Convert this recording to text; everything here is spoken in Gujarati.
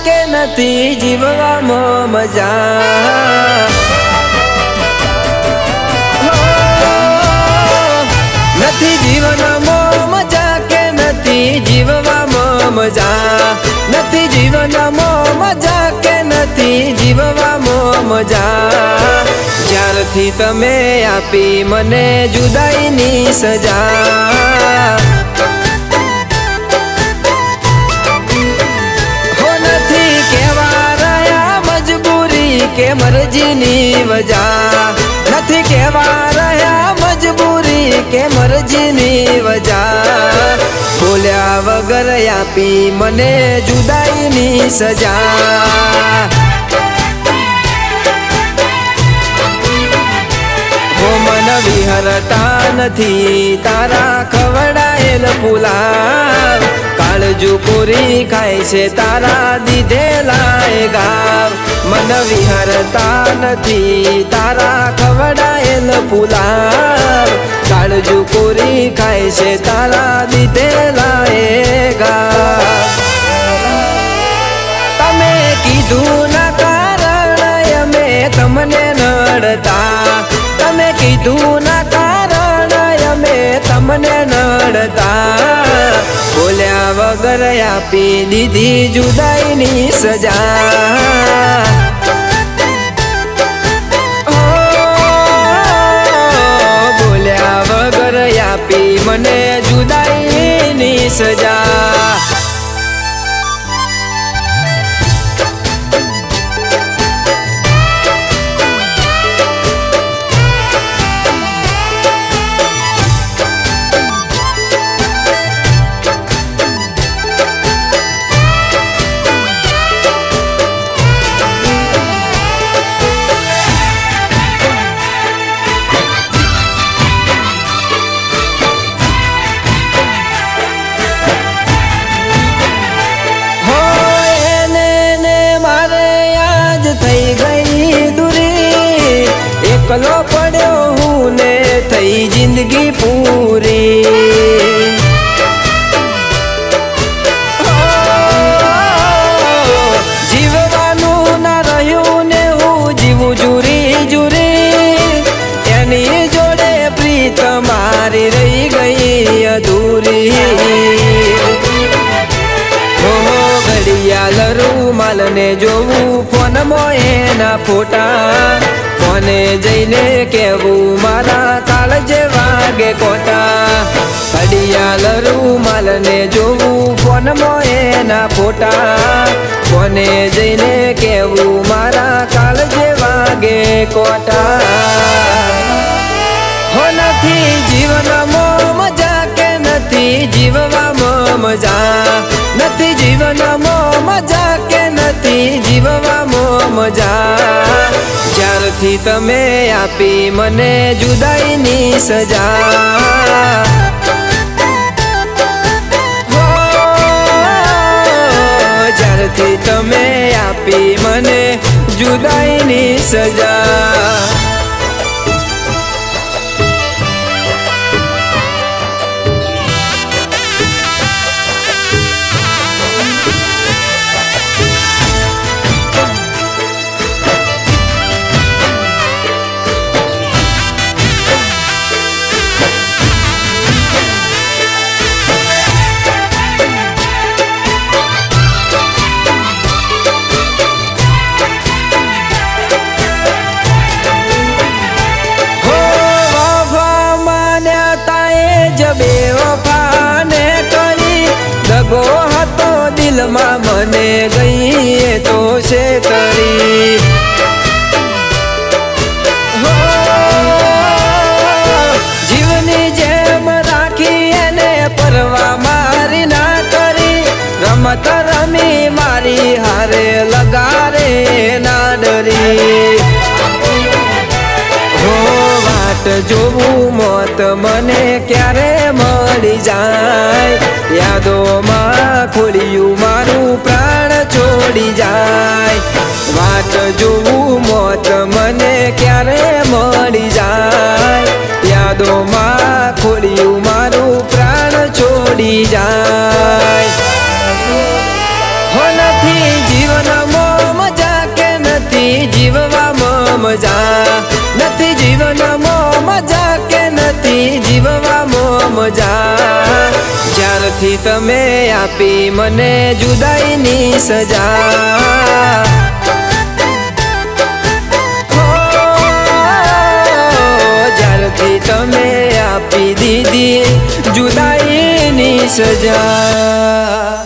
કે નથી જીવવામાં મજા? નથી જીવનમાં મજા કે નથી જીવવામાં મજા? નથી જીવનમાં મજા કે નથી જીવવામાં મજા? જ્યારથી તમે આપી મને જુદાઈની સજા, હો નથી કેવા રહ્યા મજબૂરી કે મરજીની વજા? નથી કેવા રહ્યા મજબૂરી કે મરજીની વજા? બોલ્યા વગર આપી મને જુદાઈની સજા, મન વિહરતા નથી તારા ખવડાયેલ પુલાવ, કાળજુ પૂરી ખાય છે તારા દીધેલા એ ગાવ. મન વિહરતા નથી તારા ખવડાયેલ પુલાવ, કાળજુ પૂરી ખાય છે તારા દીધેલા એ ગાવ. તમે કીધું ના કારણે અમે તમને નડતા, તમે કીધું ના કારણે અમે તમને નડતા, બોલ્યા વગર આપી દીધી જુદાઈની સજા. બોલ્યા વગર આપી મને જુદાઈની સજા. એકલો પડ્યો હું ને થઈ જિંદગી પૂરી, જીવવાનું ના રહ્યું ને હું જીવું જુરી જુરી, એની જોડે પ્રીત મારી રહી ગઈ અધૂરી. ઘડિયાળ રૂમાલ ને જોવું ફોનમાં એના ફોટા, કોને જઈને કેવું મારા કાળજે વાગે કોટા. ઘડિયાળ રૂમાલ ને જોવું ફોનમાં એના ફોટા, કોને જઈને કેવું મારા કાળજે વાગે કોટા. હો નથી જીવનમાં મજા કે નથી જીવવામાં મજા? નથી જીવનમાં મજા કે નથી જીવવામાં મજા? જ્યારથી તમે આપી મને જુદાઈની સજા, જ્યારથી તમે આપી મને જુદાઈની સજા. બેવફાને કરી દગો હતો દિલમાં મને ગઈ તો છે તરી, જીવની જેમ રાખી એને પરવા મારી ના કરી, રમત રમી મારી હારે લગારે ના ડરી. વાટ જોવું મોત મને ક્યારે મળી જાય, યાદોમાં ખોડિયું મારું પ્રાણ છોડી જાય. વાટ જોવું મોત મને ક્યારે મળી જાય, યાદોમાં ખોડિયું મારું પ્રાણ છોડી જાય. હો નથી જીવન મજા નથી જીવનમાં મજા કે નથી જીવવામાં મજા જ્યારથી તમે આપી મને જુદાઈની સજા તમે આપી દીધી જુદાઈની સજા